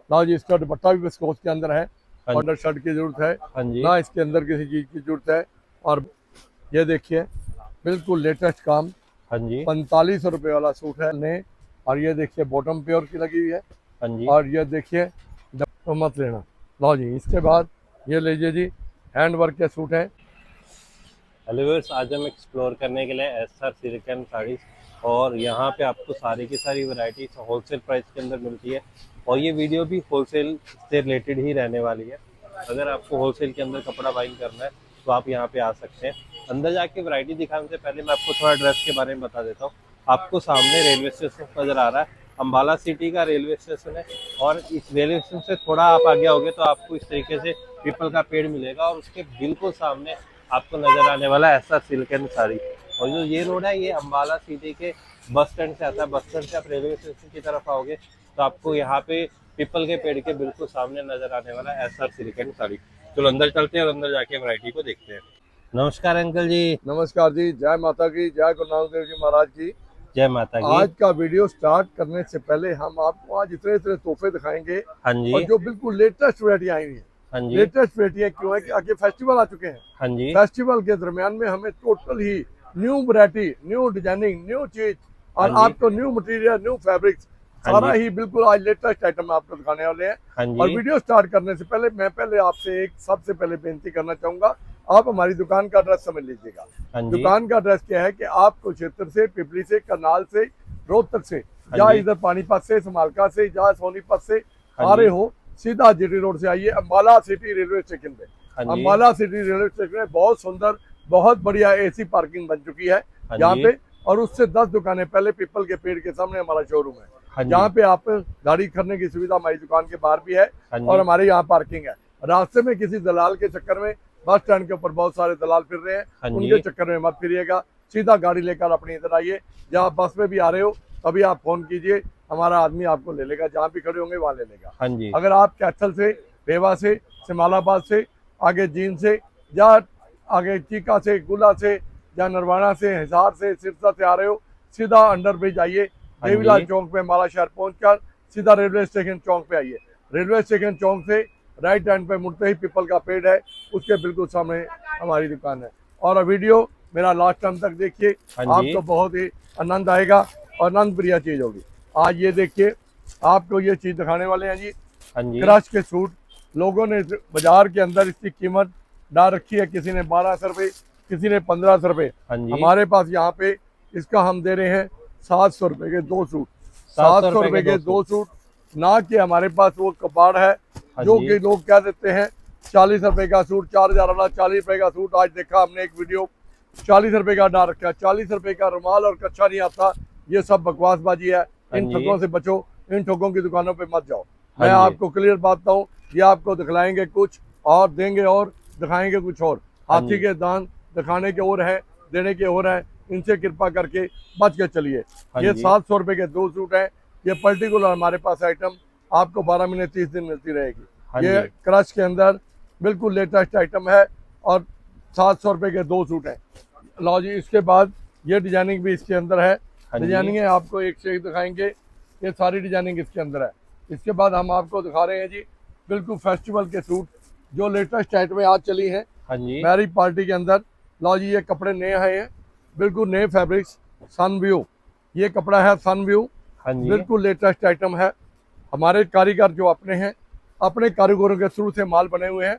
लो जी, इसका दुपट्टा भी विस्कोस के अंदर है, हाँ अंडर शर्ट की जरूरत है हाँ जी। ना, इसके अंदर किसी चीज की जरूरत है। और ये देखिए बिल्कुल लेटेस्ट काम, हाँ जी। 4500 वाला सूट है ने। और ये देखिए बॉटम प्योर की लगी हुई है। हाँ जी। और ये देखिए तो मत लेना। लो जी, इसके बाद ये लीजिए जी, हैंड वर्क के सूट है। हेलो व्यूअर्स, आज हम एक्सप्लोर करने के लिए एसआर सिल्क साड़ीज, और यहाँ पे आपको सारी की सारी वैरायटी होलसेल प्राइस के अंदर मिलती है। और ये वीडियो भी होलसेल से रिलेटेड ही रहने वाली है। अगर आपको होलसेल के अंदर कपड़ा बाइंग करना है तो आप यहाँ पे आ सकते हैं। अंदर जाके वैरायटी दिखाने से पहले मैं आपको थोड़ा ड्रेस के बारे में बता देता हूँ। आपको सामने रेलवे स्टेशन नजर आ रहा है, अम्बाला सिटी का रेलवे स्टेशन है। और इस रेलवे स्टेशन से थोड़ा आप आगे आओगे तो आपको इस तरीके से पीपल का पेड़ मिलेगा, और उसके बिल्कुल सामने आपको नजर आने वाला है एसआर सिल्क एंड साड़ी। और जो ये रोड है ये अम्बाला सिटी के बस स्टैंड से आता है। बस स्टैंड से आप रेलवे स्टेशन की तरफ आओगे तो आपको यहाँ पे पीपल के पेड़ के बिल्कुल सामने नजर आने वाला है एसआर सिल्क एंड साड़ी। चलो अंदर चलते हैं और अंदर जाके वैरायटी को देखते हैं। नमस्कार अंकल जी। नमस्कार जी, जय माता की, जय गुरु नानक देव जी महाराज की। जय माता की। आज का वीडियो स्टार्ट करने से पहले हम आपको आज इतने इतने तोहफे दिखाएंगे, हाँ जी। और जो बिल्कुल लेटेस्ट वैरायटी आई हुई है। हाँ जी। लेटेस्ट वैरायटी क्यों है कि आगे फेस्टिवल आ चुके हैं। हाँ जी। फेस्टिवल के दरमियान में हमें टोटल ही new variety, new designing, new चीज, और हाँ जी। आपको न्यू मटेरियल, न्यू फैब्रिक्स, हाँ सारा जी। ही बिल्कुल आज लेटेस्ट आइटम आपको दिखाने वाले हैं। हाँ और जी। वीडियो स्टार्ट करने से पहले मैं आपसे एक सबसे पहले बेनती करना चाहूंगा, आप हमारी दुकान का एड्रेस समझ लीजिएगा। हाँ जी। दुकान का एड्रेस क्या है कि आप कुरुक्षेत्र से, पिपली से, करनाल से, रोहतक से, हाँ या जी। इधर पानीपत से, समालका से, या सोनीपत से हाँ आ रहे जी। हो, सीधा जीटी रोड से आइए अम्बाला सिटी रेलवे स्टेशन पे। हाँ जी। अम्बाला सिटी रेलवे स्टेशन में बहुत सुंदर, बहुत बढ़िया एसी पार्किंग बन चुकी है हाँ यहाँ जी। पे। और उससे 10 दुकानें पहले पीपल के पेड़ के सामने हमारा शोरूम है। हाँ जी। यहाँ पे आप गाड़ी खड़ने की सुविधा हमारी दुकान के बाहर भी है, हाँ जी। और हमारे यहाँ पार्किंग है। रास्ते में किसी दलाल के चक्कर में, बस स्टैंड के ऊपर बहुत सारे दलाल फिर रहे हैं, हाँ जी। उनके चक्कर में मत फिरिएगा, सीधा गाड़ी लेकर अपनी इधर आइए। जहाँ बस में भी आ रहे हो तभी आप फोन कीजिए, हमारा आदमी आपको ले लेगा, जहाँ भी खड़े होंगे वहाँ ले लेगा। हाँ जी। अगर आप कैथल से, रेवा से, सिमालाबाद से, आगे जींद से, या आगे चीका से, गुला से, या नरवाना से, हिसार से, सिरसा से आ रहे हो, सीधा अंडर ब्रिज आइए। हाँ देवीलाल जी। चौक पे माला शहर पहुंचकर सीधा रेलवे स्टेशन चौक पे आइए। रेलवे स्टेशन चौक से राइट हैंड पे मुड़ते ही पीपल का पेड़ है, उसके बिल्कुल सामने हमारी दुकान है। और वीडियो मेरा लास्ट टाइम तक देखिए, हाँ जी। आपको बहुत ही आनंद आएगा और आनंद प्रिय चीज होगी। आज ये देखिए, आपको ये चीज दिखाने वाले हैं जी, हाँ जी। क्रश के सूट। लोगों ने बाजार के अंदर इसकी कीमत डाल रखी है, किसी ने 1200 रुपये, किसी ने 1500 रुपये। हाँ जी। हमारे पास यहाँ पे इसका हम दे रहे हैं 700 रुपये के 2 सूट। 700 रुपये के 2 सूट, ना कि हमारे पास वो कबाड़ है हाँ जो जी। कि लोग क्या देते हैं 40 रुपये का सूट, 4000 वाला 40 रुपये का सूट। आज देखा हमने एक वीडियो, 40 रुपये का डाल रखा है। 40 रुपये का रुमाल और कच्छा नहीं आता। ये सब बकवासबाजी है, इन हाँ जी। ठगों से बचो, इन ठगों की दुकानों पे मत जाओ। हाँ मैं जी। आपको क्लियर बात बताऊं, ये आपको दिखलाएंगे कुछ और, देंगे और, दिखाएंगे कुछ और। हाँ हाथी जी। के दांत दिखाने के और है, देने के और है। इनसे कृपा करके बच के चलिए। हाँ ये जी। 700 रुपये के 2 सूट हैं। ये पर्टिकुलर हमारे पास आइटम आपको 12 महीने 30 दिन मिलती रहेगी। हाँ ये जी। क्रश के अंदर बिल्कुल लेटेस्ट आइटम है, और 700 रुपये के 2 सूट हैं। लो जी, इसके बाद ये डिजाइनिंग भी इसके अंदर है। हाँ जी। डिजाइनिंग है, आपको एक से एक दिखाएंगे। ये सारी डिजाइनिंग इसके अंदर है। इसके बाद हम आपको दिखा रहे हैं जी बिल्कुल फेस्टिवल के सूट, जो लेटेस्ट आइटमें आज चली हैं हाँ जी। मैरिज पार्टी के अंदर। लो जी, ये कपड़े नए आए हैं, बिल्कुल नए फैब्रिक्स, सन व्यू। ये कपड़ा है सन व्यू, हाँ जी। बिल्कुल लेटेस्ट आइटम है। हमारे कारीगर जो अपने हैं, अपने कारीगरों के थ्रू से माल बने हुए हैं।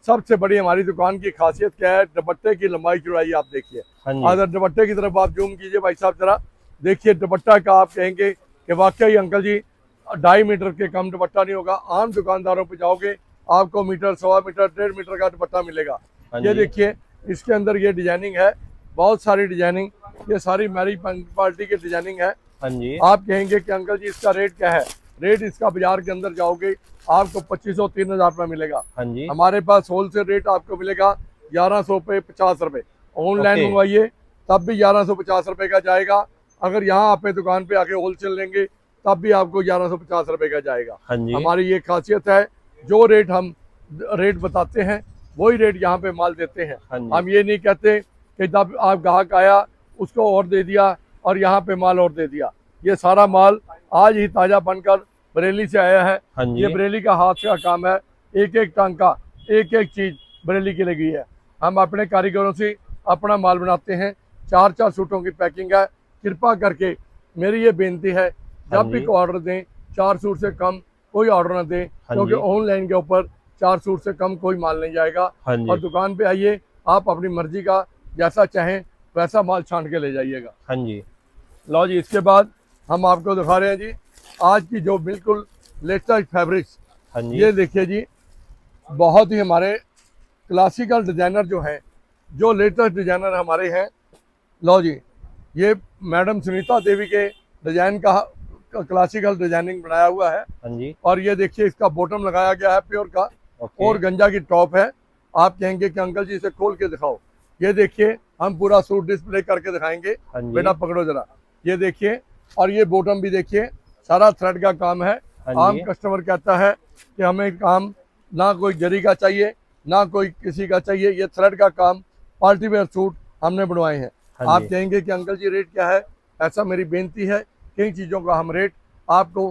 सबसे बड़ी हमारी दुकान की खासियत क्या है, दुपट्टे की लंबाई चौड़ाई आप देखिए। हाँ जी। अगर दुपट्टे की तरफ आप जूम कीजिए भाई साहब, जरा देखिए दुपट्टा का, आप कहेंगे कि वाकई अंकल जी 2.5 मीटर के कम दुपट्टा नहीं होगा। आम दुकानदारों पे जाओगे आपको मीटर, 1.25 मीटर, 1.5 मीटर का दुपट्टा मिलेगा। हाँ ये जी। देखिए, इसके अंदर ये डिजाइनिंग है, बहुत सारी डिजाइनिंग। ये सारी मैरिज पार्टी की डिजाइनिंग है। हाँ जी। आप कहेंगे कि अंकल जी इसका रेट क्या है। रेट इसका बाजार के अंदर जाओगे आपको 2500 3000 रुपये मिलेगा। हाँ जी। हमारे पास होलसेल रेट आपको मिलेगा 1100 रुपये 50 रुपये। Online okay. मंगवाइए तब भी 1150 रुपये का जाएगा। अगर यहाँ आप दुकान पे आके होलसेल लेंगे तब भी आपको 1150 रुपये का जाएगा। हाँ जी। हमारी ये खासियत है, जो रेट हम रेट बताते हैं वही रेट यहाँ पे माल देते हैं। हाँ जी। हम ये नहीं कहते कि जब आप ग्राहक आया उसको और दे दिया और यहाँ पे माल और दे दिया। ये सारा माल आज ही ताज़ा बनकर बरेली से आया है। हाँ जी। ये बरेली का हाथ का काम है, एक एक टांका, एक एक चीज बरेली की लगी है। हम अपने कारीगरों से अपना माल बनाते हैं। 4-4 सूटों की पैकिंग है। कृपा करके मेरी ये बेनती है, हाँ जब भी जी। कोई ऑर्डर दें 4 सूट से कम कोई ऑर्डर ना दें, हाँ क्योंकि जी। ऑनलाइन के ऊपर 4 सूट से कम कोई माल नहीं जाएगा। हाँ जी। और दुकान पे आइए, आप अपनी मर्जी का जैसा चाहें वैसा माल छांट के ले जाइएगा। हाँ जी। लो जी, इसके बाद हम आपको दिखा रहे हैं जी आज की जो बिल्कुल लेटेस्ट फैब्रिक्स। हाँ जी। ये देखिए जी, बहुत ही हमारे क्लासिकल डिजाइनर जो हैं, जो लेटेस्ट डिजाइनर हमारे हैं। लो जी, ये मैडम सुनीता देवी के डिजाइन का क्लासिकल डिजाइनिंग बनाया हुआ है। हाँ जी। और ये देखिए, इसका बॉटम लगाया गया है प्योर का, ओके। और गंजा की टॉप है। आप कहेंगे कि अंकल जी इसे खोल के दिखाओ। ये देखिए, हम पूरा सूट डिस्प्ले करके दिखाएंगे। हाँ जी। बेटा पकड़ो जरा, ये देखिए। और ये बॉटम भी देखिए, सारा थ्रेड का काम है। हाँ आम जी। कस्टमर कहता है कि हमें काम ना कोई जरी का चाहिए ना कोई किसी का चाहिए, ये थ्रेड का काम पार्टी वेयर सूट हमने बनवाए हैं। हाँ आप जी। कहेंगे कि अंकल जी रेट क्या है, ऐसा मेरी बेनती है, कई चीज़ों का हम रेट आपको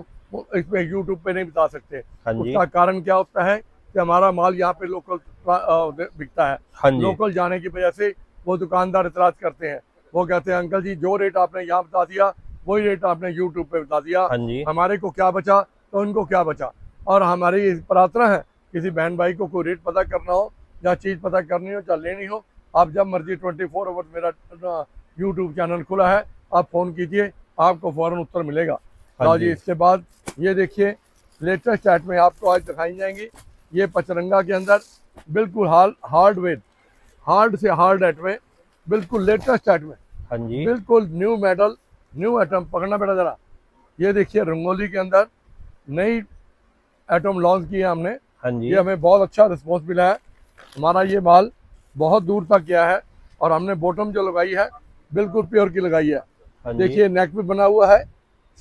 इस पे यूट्यूब पे नहीं बता सकते। हाँ जी। उसका कारण क्या होता है कि हमारा माल यहाँ पे लोकल बिकता है। हाँ जी। लोकल जाने की वजह से वो दुकानदार इतराज करते हैं। वो कहते हैं अंकल जी जो रेट आपने यहाँ बता दिया वही रेट आपने यूट्यूब पे बता दिया, हाँ जी। हमारे को क्या बचा तो उनको क्या बचा। और हमारी इस प्रार्थना है, किसी बहन भाई को कोई रेट पता करना हो या चीज़ पता करनी हो या लेनी हो, आप जब मर्जी 24 आवर मेरा यूट्यूब चैनल खुला है, आप फ़ोन कीजिए, आपको फ़ौरन उत्तर मिलेगा। हाँ लो जी। जी, इसके बाद ये देखिए, लेटेस्ट चैट में आपको आज दिखाई जाएंगी। ये पचरंगा के अंदर बिल्कुल हार्डवेयर, हार्ड से हार्ड एट में, बिल्कुल लेटेस्ट चैट में, हाँ जी। बिल्कुल न्यू मॉडल, न्यू आइटम। पकड़ना बेटा जरा। ये देखिए, रंगोली के अंदर नई आइटम लॉन्च की है हमने। हाँ जी। ये हमें बहुत अच्छा रिस्पॉन्स मिला है। हमारा ये माल बहुत दूर तक गया है। और हमने बॉटम जो लगाई है बिल्कुल प्योर की लगाई है। हाँ जी। देखिए, नेक भी बना हुआ है,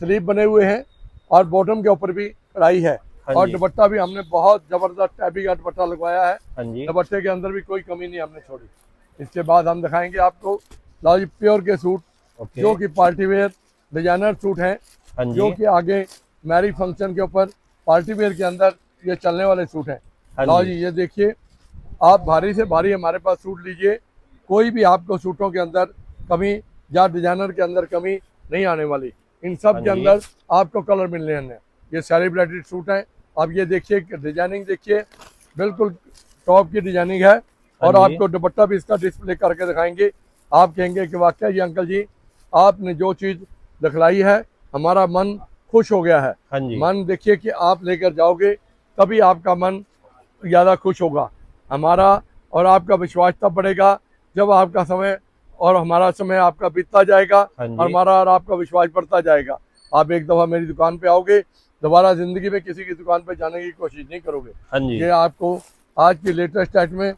स्लीव बने हुए हैं, और बॉटम के ऊपर भी कढ़ाई है। हाँ और जी। दुपट्टा भी हमने बहुत जबरदस्त टैबी का दुपट्टा लगवाया है। हाँ जी। दुपट्टे के अंदर भी कोई कमी नहीं हमने छोड़ी। इसके बाद हम दिखाएंगे आपको लो जी प्योर के सूट, ओके। जो कि पार्टी वेयर डिजाइनर सूट हैं, हाँ जो जी। कि आगे मैरिज फंक्शन के ऊपर पार्टी वेयर के अंदर ये चलने वाले सूट हैं। हाँ लो जी। जी, ये देखिए, आप भारी से भारी हमारे पास सूट लीजिए, कोई भी आपको सूटों के अंदर कमी या डिजाइनर के अंदर कमी नहीं आने वाली। इन सब हाँ के जी। अंदर आपको कलर मिलने हैं। ये सेलिब्रेटेड सूट हैं। अब ये देखिए, डिजाइनिंग देखिए, बिल्कुल टॉप की डिजाइनिंग है। और हाँ जी। आपको दुपट्टा भी इसका डिस्प्ले करके दिखाएंगे। आप कहेंगे कि वाकई ये अंकल जी आपने जो चीज़ दिखलाई है, हमारा मन खुश हो गया है। हाँ जी। मन देखिए कि आप लेकर जाओगे तभी आपका मन ज़्यादा खुश होगा। हमारा और आपका विश्वास तब बढ़ेगा जब आपका समय और हमारा समय आपका बीतता जाएगा, हाँ जी। और हमारा और आपका विश्वास बढ़ता जाएगा। आप एक दफ़ा मेरी दुकान पे आओगे, दोबारा ज़िंदगी में किसी की दुकान पे जाने की कोशिश नहीं करोगे। हाँ जी। ये आपको आज की लेटेस्ट टाइट में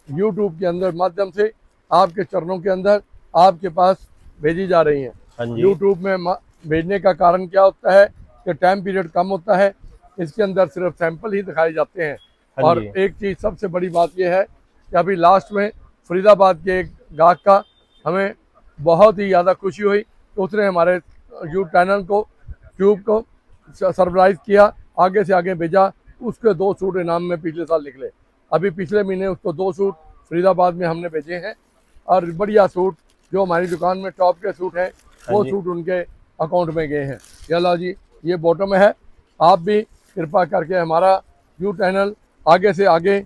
यूट्यूब के अंदर माध्यम से आपके चरणों के अंदर आपके पास भेजी जा रही हैं। हाँ जी। यूट्यूब में भेजने का कारण क्या होता है कि टाइम पीरियड कम होता है, इसके अंदर सिर्फ सैंपल ही दिखाए जाते हैं। हाँ और जी। एक चीज़ सबसे बड़ी बात यह है कि अभी लास्ट में फरीदाबाद के एक गाहक का हमें बहुत ही ज़्यादा खुशी हुई, तो उसने हमारे यूट्यूब चैनल को ट्यूब को सरप्राइज़ किया, आगे से आगे भेजा। उसके 2 सूट इनाम में पिछले साल निकले। अभी पिछले महीने उसको 2 सूट फरीदाबाद में हमने भेजे हैं, और बढ़िया सूट जो हमारी दुकान में टॉप के सूट हैं वो हाँ जी। सूट उनके अकाउंट में गए हैं। चलो जी, ये बॉटम है। आप भी कृपा करके हमारा यूट्यूब चैनल आगे से आगे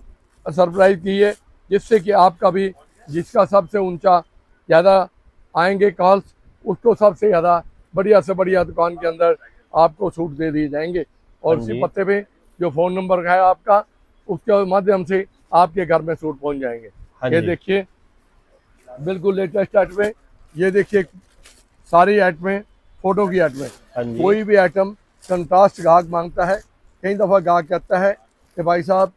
सरप्राइज़ कीजिए, जिससे कि आपका भी, जिसका सबसे ऊंचा ज़्यादा आएंगे कॉल्स, उसको सबसे ज़्यादा बढ़िया से बढ़िया दुकान के अंदर आपको सूट दे दिए जाएंगे। और हाँ उसी जी। पत्ते पे जो फ़ोन नंबर है आपका, उसके माध्यम से आपके घर में सूट पहुंच जाएंगे। हाँ ये जी। देखिए, बिल्कुल लेटेस्ट आइटमें। ये देखिए, सारी आइटमें फ़ोटो की आइटमें। हाँ जी। कोई भी आइटम कंट्रास्ट ग्राहक मांगता है। कई दफ़ा ग्राहक कहता है कि भाई साहब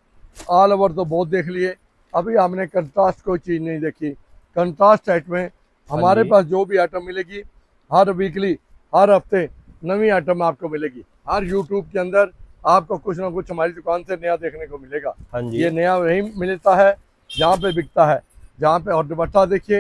ऑल ओवर तो बहुत देख लिए, अभी हमने कंट्रास्ट कोई चीज़ नहीं देखी। कंट्रास्ट आइटमें हमारे जी। पास जो भी आइटम मिलेगी, हर वीकली, हर हफ्ते नई आइटम आपको मिलेगी। हर यूट्यूब के अंदर आपको कुछ ना कुछ हमारी दुकान से नया देखने को मिलेगा। हाँ जी। ये नया वही मिलता है जहाँ पे बिकता है, जहाँ पे। और दुपट्टा देखिए,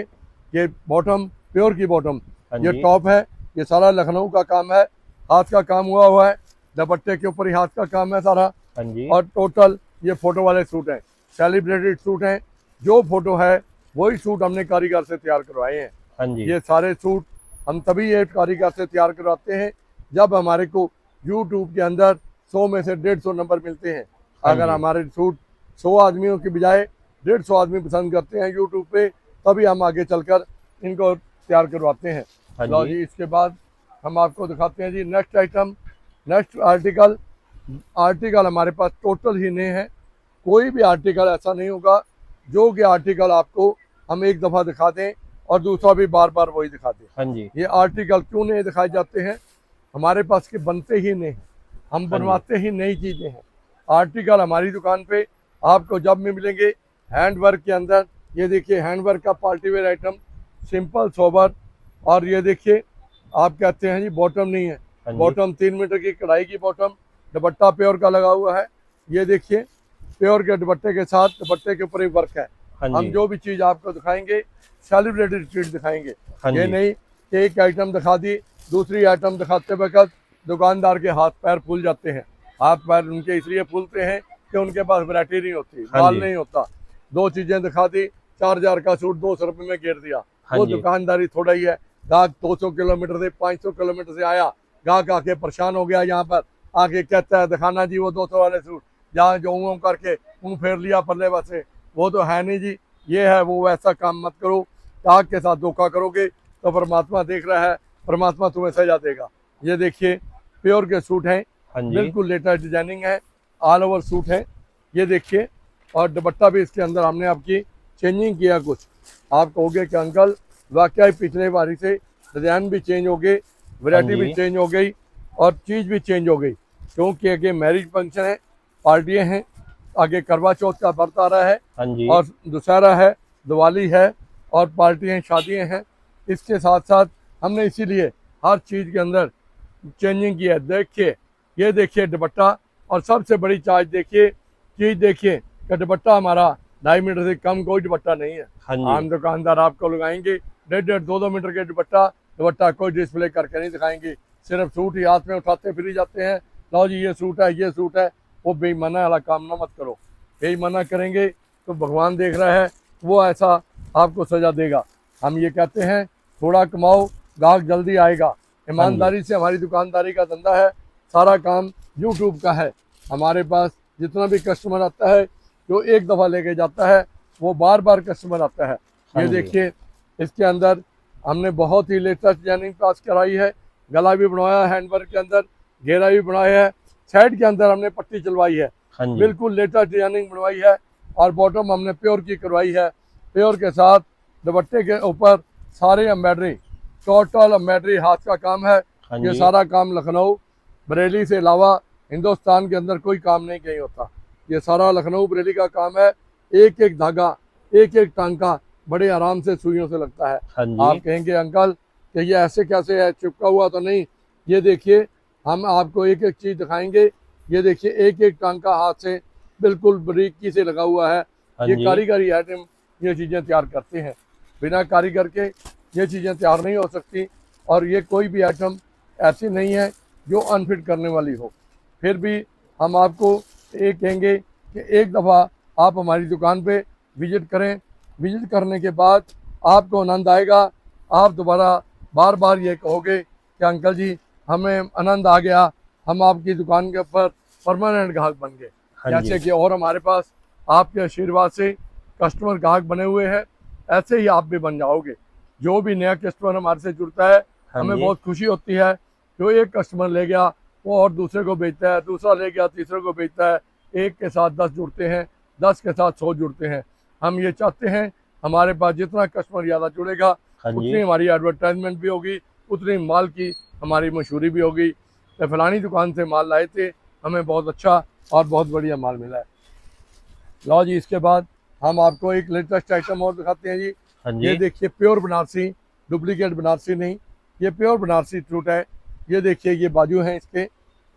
ये बॉटम प्योर की बॉटम, हाँ ये जी। टॉप है, ये सारा लखनऊ का काम है, हाथ का काम हुआ है। दुपट्टे के ऊपर ही हाथ का काम है सारा। हाँ जी। और टोटल ये फोटो वाले सूट हैं, सेलिब्रेटेड सूट हैं। जो फोटो है वही सूट हमने कारीगर से तैयार करवाए हैं। हाँ जी। ये सारे सूट हम तभी ये कारीगर से तैयार करवाते हैं जब हमारे को यूट्यूब के अंदर 100 में से 150 नंबर मिलते हैं। हाँ अगर जी। हमारे सूट 100 आदमियों की बजाय 150 आदमी पसंद करते हैं यूट्यूब पे, तभी हम आगे चलकर इनको तैयार करवाते हैं। हाँ लो जी। जी, इसके बाद हम आपको दिखाते हैं जी next item, next article. Article हमारे पास टोटल ही नए हैं। कोई भी आर्टिकल ऐसा नहीं होगा जो कि आर्टिकल आपको हम एक दफ़ा दिखा दें और दूसरा भी बार बार वही दिखा दें। हाँ जी। ये आर्टिकल क्यों नए दिखाए जाते हैं? हमारे पास के बनते ही नहीं, हम बनवाते ही नई चीज़ें हैं। आर्टिकल हमारी दुकान पे आपको जब भी मिलेंगे हैंड वर्क के अंदर। ये देखिए हैंड वर्क का party wear item, simple sober. और ये देखिए आप कहते हैं जी बॉटम नहीं है, हाँ जी। बॉटम 3 मीटर की कढ़ाई की बॉटम, दुपट्टा प्योर का लगा हुआ है। ये देखिए प्योर के दुपट्टे के साथ दुपट्टे के ऊपर ही वर्क है। हाँ हम जी। जो भी चीज़ आपको दिखाएंगे सेलिब्रेटेड चीज दिखाएंगे। हाँ ये जी। नहीं कि एक आइटम दिखा दी, दूसरी आइटम दिखाते वक्त दुकानदार के हाथ पैर फूल जाते हैं। हाथ पैर उनके इसलिए फूलते हैं कि उनके पास वैरायटी नहीं होती, हाँ माल जी। नहीं होता। दो चीज़ें दिखा दी, 4000 का सूट 200 रुपये में घेर दिया। हाँ वो जी। दुकानदारी थोड़ा ही है। गाहक 200 किलोमीटर से 500 किलोमीटर से आया, गाहक आके परेशान हो गया, यहाँ पर आके कहता है दिखाना जी वो 200 वाले सूट, जहाँ जो ऊँ करके मुँह फेर लिया पल्ले बसे, वो तो है नहीं जी। ये है वो, वैसा काम मत करो। गाहक के साथ धोखा करोगे तो परमात्मा देख रहा है, परमात्मा तुम्हें सजा देगा। ये देखिए प्योर के सूट हैं, हाँ जी। बिल्कुल लेटेस्ट डिजाइनिंग है, ऑल ओवर सूट है। ये देखिए, और दुपट्टा भी इसके अंदर हमने आपकी चेंजिंग किया कुछ। आप कहोगे कि अंकल वाकई पिछले बारी से डिजाइन भी चेंज हो गई, वैरायटी भी जी। चेंज हो गई और चीज़ भी चेंज हो गई। क्योंकि आगे मैरिज फंक्शन है, पार्टियाँ हैं, आगे करवा चौथ का व्रत आ रहा है हाँ जी। और दशहरा है, दिवाली है और पार्टियाँ शादियाँ हैं। इसके साथ साथ हमने इसीलिए हर चीज़ के अंदर चेंजिंग की है। देखिए, ये देखिए दुपट्टा, और सबसे बड़ी चार्ज देखिए, चीज़ देखिए कि दुपट्टा हमारा 2.5 मीटर से कम कोई दुपट्टा नहीं है। हाँ जी। आम दुकानदार आपको लगाएंगे 1.5-2 मीटर के दुपट्टा कोई डिस्प्ले करके नहीं दिखाएंगे, सिर्फ सूट ही हाथ में उठाते फिर जाते हैं। लो जी ये सूट है, ये सूट है। वो बेईमाना वाला काम ना मत करो। बेईमाना करेंगे तो भगवान देख रहा है, वो ऐसा आपको सजा देगा। हम ये कहते हैं थोड़ा कमाओ, गाहक जल्दी आएगा। ईमानदारी से हमारी दुकानदारी का धंधा है, सारा काम यूट्यूब का है। हमारे पास जितना भी कस्टमर आता है, जो एक दफ़ा लेके जाता है वो बार बार कस्टमर आता है। हाँ ये जी। देखिए इसके अंदर हमने बहुत ही लेटेस्ट डिजाइनिंग पास कराई है। गला भी बनवाया है, हैंडवर्क के अंदर घेरा भी बनाया है, साइड के अंदर हमने पट्टी चलवाई है, हाँ जी। बिल्कुल लेटेस्ट डिजाइनिंग बनवाई है। और बॉटम हमने प्योर की करवाई है, प्योर के साथ दुपट्टे के ऊपर सारे एम्ब्रॉयडरी, टोटल एम्ब्रॉयडरी हाथ का काम है। हाँ ये जी। सारा काम लखनऊ बरेली से अलावा हिंदुस्तान के अंदर कोई काम नहीं कहीं होता। ये सारा लखनऊ बरेली का काम है। एक एक धागा, एक एक टांका बड़े आराम से सुइयों से लगता है। हाँ आप जी। कहेंगे अंकल कि ये ऐसे कैसे है, चिपका हुआ तो नहीं? ये देखिए, हम आपको एक एक चीज़ दिखाएंगे। ये देखिए एक एक टांका हाथ से बिल्कुल बारीकी से लगा हुआ है। हाँ ये जी। कारीगरी आइटम ये चीज़ें तैयार करते हैं, बिना कारीगर के ये चीज़ें तैयार नहीं हो सकती। और ये कोई भी आइटम ऐसी नहीं है जो अनफिट करने वाली हो। फिर भी हम आपको ये कहेंगे कि एक दफ़ा आप हमारी दुकान पे विज़िट करें। विज़िट करने के बाद आपको आनंद आएगा। आप दोबारा बार बार ये कहोगे कि अंकल जी हमें आनंद आ गया, हम आपकी दुकान के ऊपर परमानेंट ग्राहक बन गए। हाँ जैसे जी। कि और हमारे पास आपके आशीर्वाद से कस्टमर ग्राहक बने हुए हैं, ऐसे ही आप भी बन जाओगे। जो भी नया कस्टमर हमारे से जुड़ता है, हाँ हमें जी। बहुत खुशी होती है। जो एक कस्टमर ले गया वो और दूसरे को बेचता है, दूसरा ले गया तीसरे को बेचता है। एक के साथ 10 जुड़ते हैं, 10 के साथ 100 जुड़ते हैं। हम ये चाहते हैं हमारे पास जितना कस्टमर ज़्यादा जुड़ेगा, हाँ जी। उतनी हमारी एडवर्टाइजमेंट भी होगी, उतनी माल की हमारी मशहूरी भी होगी। तो फलानी दुकान से माल लाए थे, हमें बहुत अच्छा और बहुत बढ़िया माल मिला है। लो जी, इसके बाद हम आपको एक लेटेस्ट आइटम और दिखाते हैं जी। हाँ ये जी। देखिए प्योर बनारसी, डुप्लीकेट बनारसी नहीं, ये प्योर बनारसी सूट है। ये देखिए ये बाजू हैं इसके,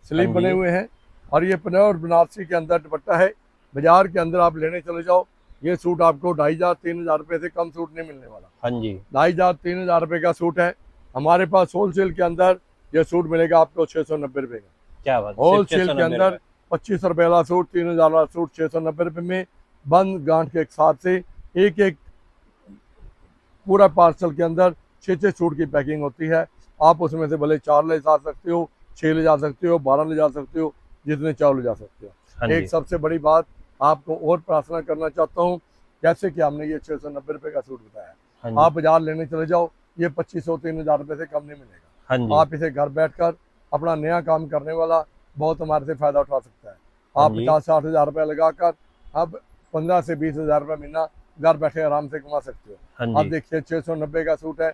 स्लीव हाँ बने जी। हुए हैं, और ये प्योर बनारसी के अंदर दुपट्टा है। बाजार के अंदर आप लेने चले जाओ, ये सूट आपको 2500-3000 रुपये से कम सूट नहीं मिलने वाला। हाँ जी। 2500-3000 रुपये का सूट है। हमारे पास होलसेल के अंदर ये सूट मिलेगा आपको 690 रुपये का। क्या बात है, सिर्फ होलसेल के 690 अंदर रुपए। 25 रुपए वाला सूट, 3000 वाला सूट 690 रुपये में, बंद गांठ के हिसाब से एक एक पूरा पार्सल के अंदर 6 सूट की पैकिंग होती है। आप उसमें से भले 4 ले जा सकते हो, 6 ले जा सकते हो, 12 ले जा सकते हो, जितने चाहो ले जा सकते हो। हाँ एक जी, सबसे बड़ी बात आपको और प्रार्थना करना चाहता हूँ, जैसे कि हमने ये 690 रुपये का सूट बताया, हाँ आप जी, बाजार लेने चले जाओ, ये 2500-3000 रुपये से कम नहीं मिलेगा। हाँ जी, आप इसे घर बैठकर अपना नया काम करने वाला बहुत हमारे से फायदा उठा सकता है। हाँ आप जी, 50-60 हज़ार रुपये लगाकर अब 15 से 20 हज़ार रुपये महीना घर बैठे आराम से कमा सकते हो। हाँ आप जी, देखिए 690 का सूट है,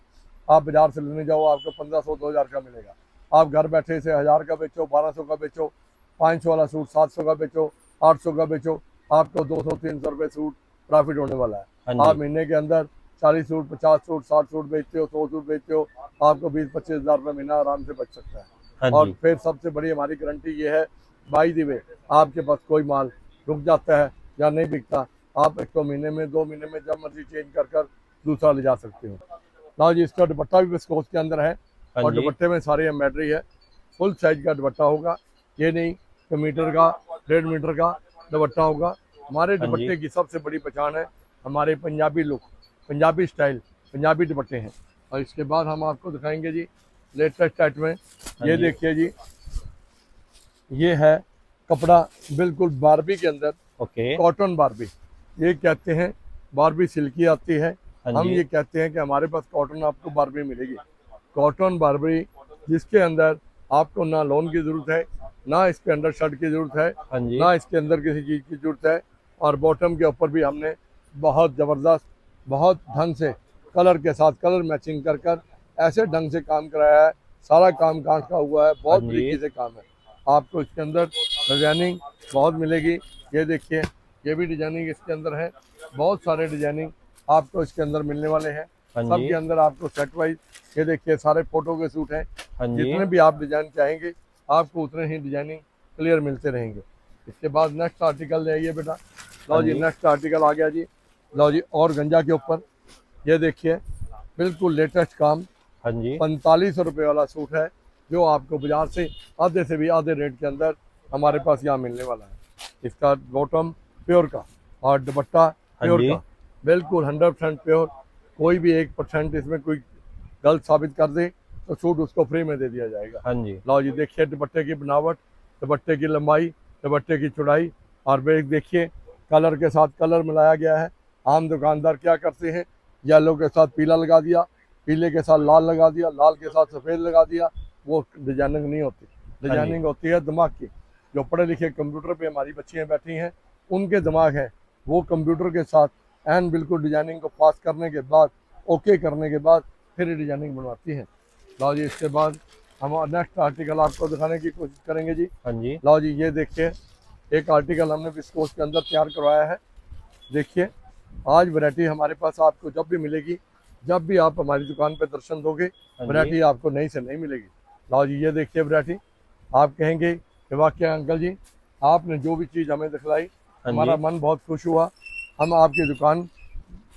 आप बाजार से लेने जाओ आपको 1500-2000 का मिलेगा। आप घर बैठे इसे 1000 का बेचो, 1200 का बेचो, 500 वाला सूट 700 का बेचो, 800 का बेचो, आपको 200-300 रुपये सूट प्रॉफिट होने वाला है। हाँ आप जी, महीने के अंदर 40 सूट, 50 सूट, 60 सूट बेचते हो, 100 सूट बेचते हो, आपको 20-25 हज़ार रुपये महीना आराम से बच सकता है। हाँ और जी, फिर सबसे बड़ी हमारी गारंटी ये है, बाई द वे आपके पास कोई माल रुक जाता है या नहीं बिकता, आप एक तो महीने में 2 महीने में जब मर्जी चेंज कर कर दूसरा ले जा सकते हो। ना जी, इसका दुपट्टा भी विस्कोस के अंदर है हाँ और जी, दुपट्टे में सारी एम्ब्रॉयडरी है। फुल साइज का दुपट्टा होगा, ये नहीं कि मीटर का 1.5 मीटर का दुपट्टा होगा। हमारे हाँ जी, दुपट्टे की सबसे बड़ी पहचान है हमारे पंजाबी लुक, पंजाबी स्टाइल, पंजाबी दुपट्टे हैं। और इसके बाद हम आपको दिखाएंगे जी लेटेस्ट आइटम में, हाँ ये जी, देखिए जी, ये है कपड़ा बिल्कुल बारबी के अंदर, ओके, कॉटन बारबी, ये कहते हैं बारबी सिल्की आती है, हाँ हम जी, ये कहते हैं कि हमारे पास कॉटन आपको बारबी मिलेगी। कॉटन बारबरी जिसके अंदर आपको ना लोन की ज़रूरत है, ना इसके अंदर शर्ट की ज़रूरत है, हाँ जी, ना इसके अंदर किसी चीज़ की ज़रूरत है। और बॉटम के ऊपर भी हमने बहुत ज़बरदस्त, बहुत ढंग से कलर के साथ कलर मैचिंग कर कर ऐसे ढंग से काम कराया है। सारा काम कांच का हुआ है, हाँ बहुत जी, बारीकी से काम है। आपको इसके अंदर डिजाइनिंग बहुत मिलेगी। ये देखिए, ये भी डिजाइनिंग इसके अंदर है, बहुत सारे डिजाइनिंग आपको इसके अंदर मिलने वाले हैं। हाँ सब जी, के अंदर आपको सेट वाइज, ये देखिए सारे फोटो के सूट हैं, हाँ जी, जितने भी आप डिजाइन चाहेंगे आपको उतने ही डिजाइनिंग क्लियर मिलते रहेंगे। इसके बाद नेक्स्ट आर्टिकल ले आइए बेटा। लो हाँ जी, जी, नेक्स्ट आर्टिकल आ गया जी। लो जी, और गंजा के ऊपर ये देखिए बिल्कुल लेटेस्ट काम, हाँ जी, 45 रुपये वाला सूट है, जो आपको बाजार से आधे से भी आधे रेट के अंदर हमारे पास यहाँ मिलने वाला है। इसका बॉटम प्योर का और दुपट्टा हाँ प्योर जी, का, बिल्कुल 100% प्योर। कोई भी 1% इसमें कोई गलत साबित कर दे तो सूट उसको फ्री में दे दिया जाएगा। हाँ जी, लो जी, देखिए दुपट्टे की बनावट, दुपट्टे की लंबाई, दुपट्टे की चौड़ाई, और बेग देखिए कलर के साथ कलर मिलाया गया है। आम दुकानदार क्या करते हैं, येलो के साथ पीला लगा दिया, पीले के साथ लाल लगा दिया, लाल के साथ सफ़ेद लगा दिया, वो डिजाइनिंग नहीं होती। हाँ जी, डिजाइनिंग होती है दिमाग की। जो पढ़े लिखे कंप्यूटर पे हमारी बच्चियाँ बैठी हैं, उनके दिमाग है, वो कंप्यूटर के साथ एंड बिल्कुल डिजाइनिंग को पास करने के बाद, ओके करने के बाद फिर डिजाइनिंग बनवाती हैं। लो जी, इसके बाद हम नेक्स्ट आर्टिकल आपको दिखाने की कोशिश करेंगे जी। हाँ जी, लो जी, ये देखिए एक आर्टिकल हमने विस्कोस के अंदर तैयार करवाया है। देखिए, आज वैरायटी हमारे पास आपको जब भी मिलेगी, जब भी आप हमारी दुकान पर दर्शन दोगे, हाँ वैरायटी जी, आपको नई से नहीं मिलेगी। लो जी, ये देखिए वैरायटी, आप कहेंगे कि वाकई अंकल जी आपने जो भी चीज़ हमें दिखलाई हाँ हमारा जी, मन बहुत खुश हुआ। हम आपकी दुकान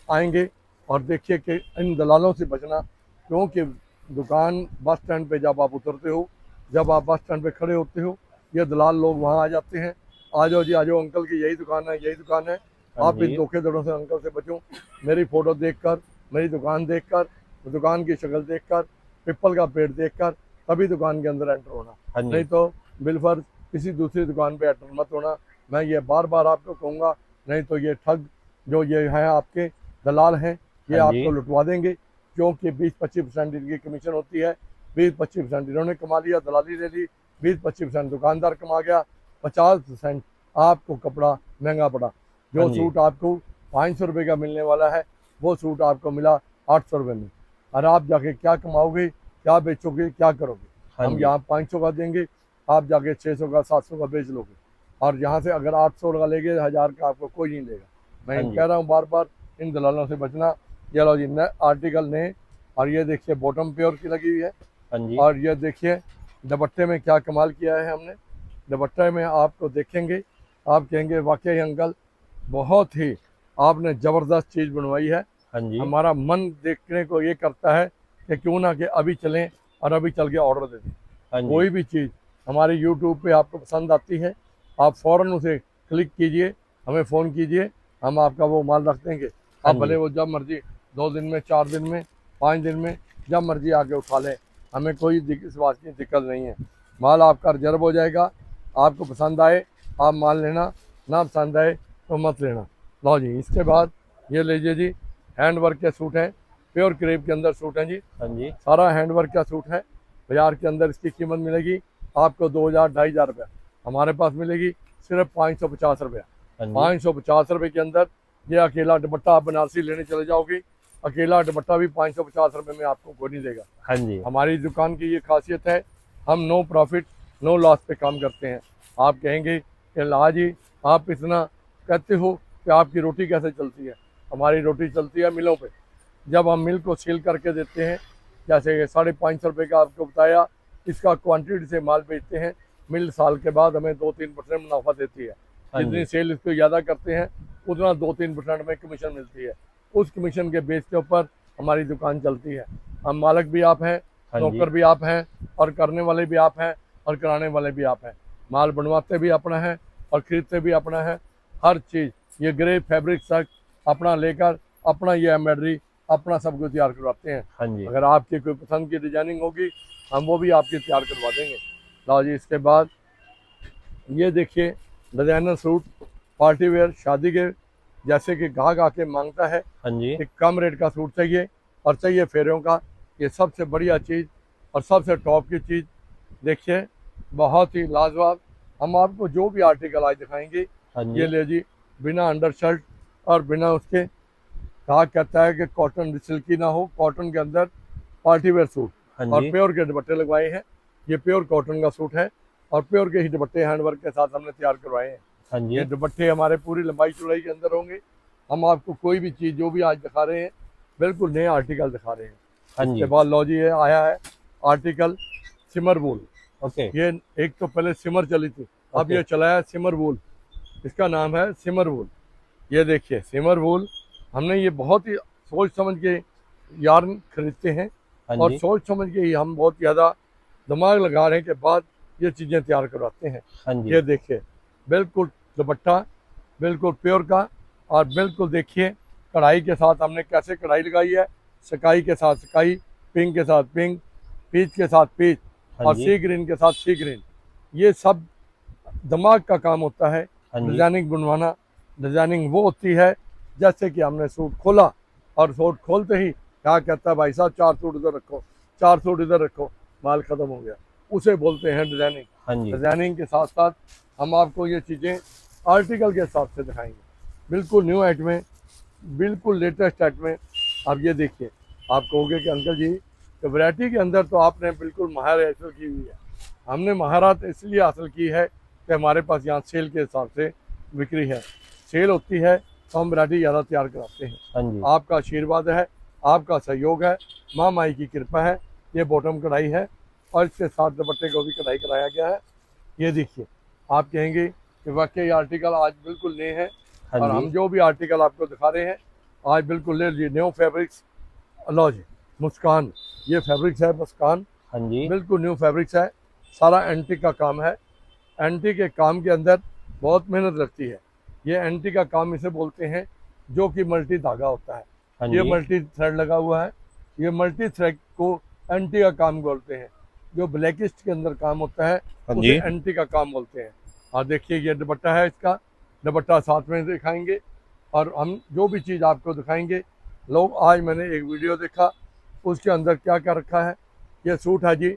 आएंगे और देखिए कि इन दलालों से बचना, क्योंकि दुकान बस स्टैंड पे जब आप उतरते हो, जब आप बस स्टैंड पे खड़े होते हो, ये दलाल लोग वहाँ आ जाते हैं, आ जाओ जी आ जाओ अंकल की यही दुकान है, यही दुकान है। हाँ आप इन जी, धोखेधड़ों से अंकल से बचो। मेरी फ़ोटो देखकर, मेरी दुकान देखकर, दुकान की शक्ल देखकर, पिपल का पेड़ देखकर तभी दुकान के अंदर एंटर होना, हाँ नहीं जी, तो बिलफर्ज किसी दूसरी दुकान पे एंटर मत होना। मैं ये बार बार आपको कहूँगा, नहीं तो ये ठग जो ये हैं आपके दलाल हैं, ये हाँ आपको जी, लुटवा देंगे, क्योंकि 20-25% इनकी कमीशन होती है। 20-25% इन्होंने कमा लिया, दलाली ले ली, 20-25% दुकानदार कमा गया, 50% आपको कपड़ा महंगा पड़ा। हाँ जो जी, सूट आपको 500 रुपये का मिलने वाला है, वो सूट आपको मिला 800 रुपये में। और आप जाके क्या कमाओगे, क्या बेचोगे, क्या करोगे? हाँ हम जी, यहाँ 500 का देंगे, आप जाके 600 का 700 का बेच लोगे, और यहाँ से अगर 800 का लेंगे, 1000 का आपको कोई नहीं लेगा। मैं हाँ जी, कह रहा हूँ बार बार, इन दलालों से बचना। ये लो जी, नए आर्टिकल ने, और ये देखिए बॉटम प्योर की लगी हुई है, हाँ जी, और ये देखिए दुपट्टे में क्या कमाल किया है हमने। दुपट्टे में आपको देखेंगे, आप कहेंगे वाकई अंकल बहुत ही आपने ज़बरदस्त चीज़ बनवाई है। हाँ जी, हमारा मन देखने को ये करता है कि क्यों ना कि अभी चलें और अभी चल के ऑर्डर दे दें। हाँ जी, कोई भी चीज़ हमारे यूट्यूब पे आपको पसंद आती है, आप फ़ौरन उसे क्लिक कीजिए, हमें फ़ोन कीजिए, हम आपका वो माल रख देंगे। हाँ आप जी। भले वो जब मर्जी 2 दिन में, 4 दिन में, 5 दिन में, जब मर्जी आके उठा लें, हमें कोई इस बात की दिक्कत नहीं है। माल आपका रिजर्व हो जाएगा, आपको पसंद आए आप माल लेना, ना पसंद आए तो मत लेना। लो जी, इसके बाद ये लीजिए जी, हैंड वर्क के सूट हैं, प्योर क्रेप के अंदर सूट हैं जी, हाँ जी। सारा हैंड वर्क का सूट है। बाजार के अंदर इसकी कीमत मिलेगी आपको 2000 2500 रुपया, हमारे पास मिलेगी सिर्फ 550 रुपया। हाँ जी। 550 रुपये के अंदर ये अकेला दुपट्टा आप बनारसी लेने चले जाओगे, अकेला दुपट्टा भी 550 रुपये में आपको कोई नहीं देगा। हाँ जी। हमारी दुकान की ये खासियत है, हम नो प्रॉफिट नो लॉस पे काम करते हैं। आप कहेंगे कि ला जी आप इतना कहते हो कि आपकी रोटी कैसे चलती है, हमारी रोटी चलती है मिलों पे। जब हम मिल को सील करके देते हैं, जैसे 550 रुपये का आपको बताया, इसका क्वांटिटी से माल बेचते हैं, मिल साल के बाद हमें 2-3% मुनाफा देती है। हाँ जितनी जी। सेल इसको ज़्यादा करते हैं उतना 2-3% में कमीशन मिलती है। उस कमीशन के बेस के ऊपर हमारी दुकान चलती है। हम मालिक भी आप हैं, हाँ जी। नौकर भी आप हैं, और करने वाले भी आप हैं, और कराने वाले भी आप हैं। माल बनवाते भी अपना है और ख़रीदते भी अपना है। हर चीज़ ये ग्रे फैब्रिक तक अपना लेकर अपना ये एम्ब्रॉयडरी अपना सब कुछ तैयार करवाते हैं। हाँ जी। अगर आपकी कोई पसंद की डिजाइनिंग होगी हम वो भी आपकी तैयार करवा देंगे। लो जी, इसके बाद ये देखिए डिजाइनर सूट, पार्टी वेयर, शादी के, जैसे कि गाहक आके मांगता है हाँ जी। कि कम रेट का सूट चाहिए और चाहिए फेरों का, ये सबसे बढ़िया चीज़ और सबसे टॉप की चीज़। देखिए बहुत ही लाजवाब, हम आपको जो भी आर्टिकल आज दिखाएंगे, हाँ जी। ये ले जी, बिना अंडर शर्ट और बिना उसके, कहा कहता है कि कॉटन सिल्की ना हो, कॉटन के अंदर पार्टी वेयर सूट हाँ और जी। प्योर के दुपट्टे लगवाए हैं। ये प्योर कॉटन का सूट है और प्योर के ही दुपट्टे हैंडवर्क के साथ हमने तैयार करवाए हैं। हाँ ये जी। दुपट्टे हमारे पूरी लंबाई चौड़ाई के अंदर होंगे। हम आपको कोई भी चीज़ जो भी आज दिखा रहे हैं बिल्कुल नए आर्टिकल दिखा रहे हैं। हाँ इसके जी। बाद लो जी, ये आया है आर्टिकल सिमर वूल। ओके। ये एक तो पहले सिमर चली थी, अब ओके। ये चला है सिमर वूल, इसका नाम है सिमर वूल। ये देखिए सिमर वूल, हमने ये बहुत ही सोच समझ के यार्न खरीदते हैं हाँ और जी। सोच समझ के ही हम बहुत ज़्यादा दिमाग लगाने के बाद ये चीज़ें तैयार करवाते हैं। हाँ जी। ये देखिए बिल्कुल दुपट्टा बिल्कुल प्योर का, और बिल्कुल देखिए कढ़ाई के साथ हमने कैसे कढ़ाई लगाई है, स्काई के साथ स्काई, पिंक के साथ पिंक, पीच के साथ पीच, हाँ और जी। सी ग्रीन के साथ सी ग्रीन। ये सब दिमाग का काम होता है। हाँ जी। डिजाइनिंग बनवाना, डिजाइनिंग वो होती है जैसे कि हमने सूट खोला और सूट खोलते ही क्या कहता है भाई साहब 4 सूट इधर रखो, 4 सूट इधर रखो, माल ख़त्म हो गया, उसे बोलते हैं डिजाइनिंग। हाँ जी। डिजाइनिंग के साथ साथ हम आपको ये चीज़ें आर्टिकल के हिसाब से दिखाएंगे, बिल्कुल न्यू आइटमें, बिल्कुल लेटेस्ट आइटमें। आप ये देखिए, आप कहोगे कि अंकल जी तो वैरायटी के अंदर तो आपने बिल्कुल महारत हासिल की हुई है। हमने महारत इसलिए हासिल की है कि हमारे पास यहाँ सेल के हिसाब से बिक्री है, सेल होती है तो हम वैरायटी ज़्यादा तैयार कराते हैं। हाँ जी। आपका आशीर्वाद है, आपका सहयोग है, माँ माई की कृपा है। ये बॉटम कढ़ाई है और इसके साथ दुपट्टे को भी कढ़ाई कराया गया है। ये देखिए, आप कहेंगे कि वाकई आर्टिकल आज बिल्कुल नए हैं, हाँ और जी। हम जो भी आर्टिकल आपको दिखा रहे हैं आज बिल्कुल ले लीजिए, न्यू फैब्रिक्स। लो जी, मुस्कान, ये फैब्रिक्स है मुस्कान, हाँ जी। बिल्कुल न्यू फैब्रिक्स है, सारा एंटीक का काम है। एंटीक के काम के अंदर बहुत मेहनत लगती है। ये एंटीक का काम इसे बोलते हैं जो कि मल्टी धागा होता है। हाँ ये जी। मल्टी थ्रेड लगा हुआ है, ये मल्टी थ्रेड को एंटी का काम बोलते हैं। जो ब्लैकिस्ट के अंदर काम होता है हाँ उसे जी। एंटी का काम बोलते हैं। और देखिए ये दुपट्टा है, इसका दुपट्टा साथ में दिखाएंगे, और हम जो भी चीज़ आपको दिखाएंगे। लोग आज मैंने एक वीडियो देखा, उसके अंदर क्या क्या रखा है, ये सूट है जी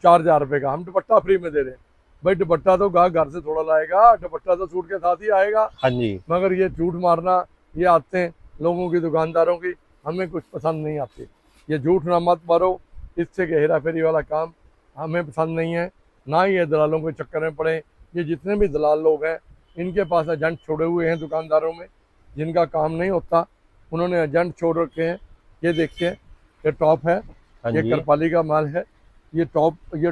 4000 रुपये का, हम दुपट्टा फ्री में दे रहे हैं। भाई दुपट्टा तो घर से थोड़ा लाएगा, दुपट्टा तो सूट के साथ ही आएगा। हाँ जी। मगर ये झूठ मारना, ये आदतें लोगों की, दुकानदारों की, हमें कुछ पसंद नहीं आती। ये झूठ ना मत मारो, इससे के हेरा फेरी वाला काम हमें पसंद नहीं है, ना ही ये दलालों के चक्कर में पड़े। ये जितने भी दलाल लोग हैं इनके पास एजेंट छोड़े हुए हैं दुकानदारों में, जिनका काम नहीं होता उन्होंने एजेंट छोड़ रखे हैं। ये देखिए, ये टॉप है, हाँ ये जी। करपाली का माल है। ये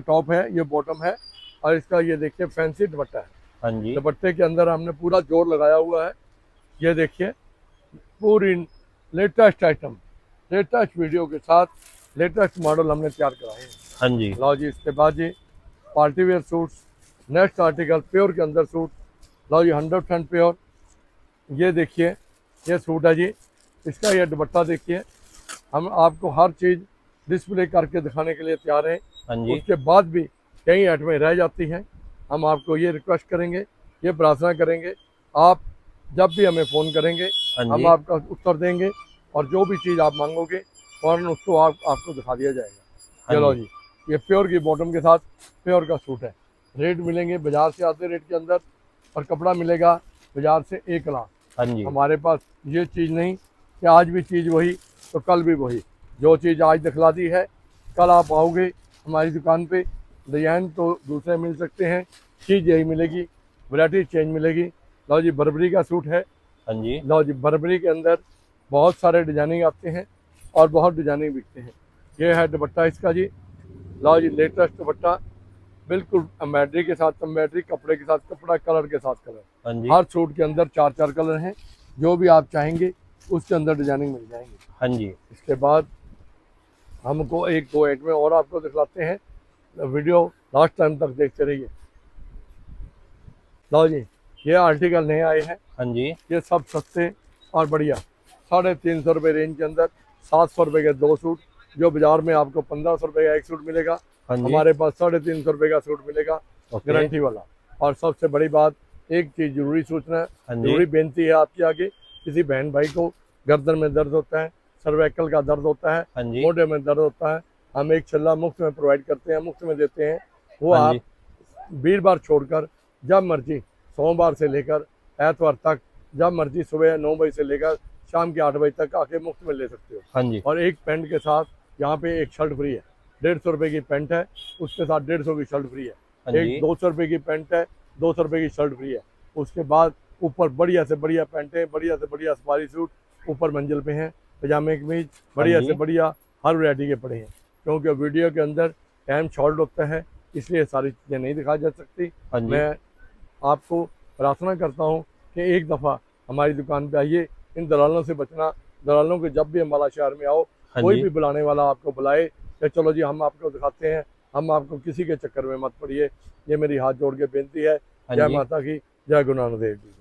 टॉप है, ये बॉटम है, और इसका ये देखिए फैंसी दुपट्टा है। हाँ जी। दुपट्टे के अंदर हमने पूरा जोर लगाया हुआ है। ये देखिए पूरी लेटेस्ट आइटम, लेटेस्ट वीडियो के साथ लेटेस्ट मॉडल हमने तैयार कराए हैं। हाँ जी। लो जी, इसके बाद जी party wear suits. Next article pure के अंदर सूट, लो जी 100% प्योर। ये देखिए ये सूट है जी, इसका ये दुपट्टा देखिए। हम आपको हर चीज़ डिस्प्ले करके दिखाने के लिए तैयार हैं। हाँ जी। उसके बाद भी कई आइटमें रह जाती हैं, हम आपको ये रिक्वेस्ट करेंगे, ये प्रार्थना करेंगे, आप जब भी हमें फ़ोन करेंगे हाँ हम जी। आपका उत्तर देंगे और जो भी चीज़ आप मांगोगे फ़ौरन उसको आपको दिखा दिया जाएगा। हाँ चलो जी। जी, ये प्योर की बॉटम के साथ प्योर का सूट है। रेट मिलेंगे बाज़ार से आते रेट के अंदर, और कपड़ा मिलेगा बाज़ार से 1 लाख। हाँ जी। हमारे पास ये चीज़ नहीं कि आज भी चीज़ वही तो कल भी वही। जो चीज़ आज दिखला दी है, कल आप आओगे हमारी दुकान पे, डिजाइन तो दूसरे मिल सकते हैं, चीज़ यही मिलेगी, वैरायटी चेंज मिलेगी। लो जी बर्बरी का सूट है। हाँ जी। लो जी बर्बरी के अंदर बहुत सारे डिजाइनिंग आते हैं और बहुत डिजाइनिंग बिकते हैं। ये है दुपट्टा इसका जी। लो जी लेटेस्ट दुपट्टा, बिल्कुल एम्ब्रॉयडरी के साथ एम्ब्रॉयडरी, कपड़े के साथ कपड़ा, कलर के साथ कलर। हाँ जी। हर सूट के अंदर 4-4 कलर हैं, जो भी आप चाहेंगे उसके अंदर डिजाइनिंग मिल जाएंगी। हाँ जी। इसके बाद हमको एक दो आइटमें और आपको दिखलाते हैं, वीडियो लास्ट टाइम तक देखते रहिए। लो जी ये आर्टिकल नए आए हैं, हाँ जी। ये सब सस्ते और बढ़िया 350 रुपये रेंज के अंदर 700 रुपये के 2 सूट। जो बाजार में आपको 1500 रुपये का 1 सूट मिलेगा, हाँ जी। हमारे पास 350 रुपये का सूट मिलेगा, ओके। गारंटी वाला। और सबसे बड़ी बात, एक चीज़ जरूरी सूचना है, हाँ जी। जरूरी बेनती है आपके आगे, किसी बहन भाई को गर्दन में दर्द होता है, सर्वाइकल का दर्द होता है, हाँ जी। मोढे में दर्द होता है, हम एक छल्ला मुफ्त में प्रोवाइड करते हैं, मुफ्त में देते हैं। वो हाँ आप जी। वीरवार छोड़कर जब मर्जी, सोमवार से लेकर एतवार तक, जब मर्जी सुबह 9 बजे से लेकर शाम के 8 बजे तक आके मुफ्त में ले सकते हो। हाँ जी। और एक पैंट के साथ यहाँ पे एक शर्ट फ्री है। 150 रुपये की पैंट है, उसके साथ 150 की शर्ट फ्री है। हाँ एक जी। 200 रुपये की पैंट है, 200 रुपये की शर्ट फ्री है। उसके बाद ऊपर बढ़िया से बढ़िया पैंटें, बढ़िया से बढ़िया सफारी सूट ऊपर मंजिल पे हैं, पजामे कमीज बढ़िया हाँ से जी। बढ़िया हर वैरायटी के पड़े हैं। क्योंकि वीडियो के अंदर टाइम शॉर्ट होता है, इसलिए सारी चीज़ें नहीं दिखाई जा सकती। हाँ जी। मैं आपको प्रार्थना करता हूँ कि एक दफ़ा हमारी दुकान पे आइए, इन दलालों से बचना। दलालों के जब भी अम्बाला शहर में आओ, हाँ कोई जी। भी बुलाने वाला आपको बुलाए कि चलो जी हम आपको दिखाते हैं, हम आपको किसी के चक्कर में मत पड़िए। ये मेरी हाथ जोड़ के बेनती है। हाँ जय जी। माता की, जय गुरु नानक देव जी।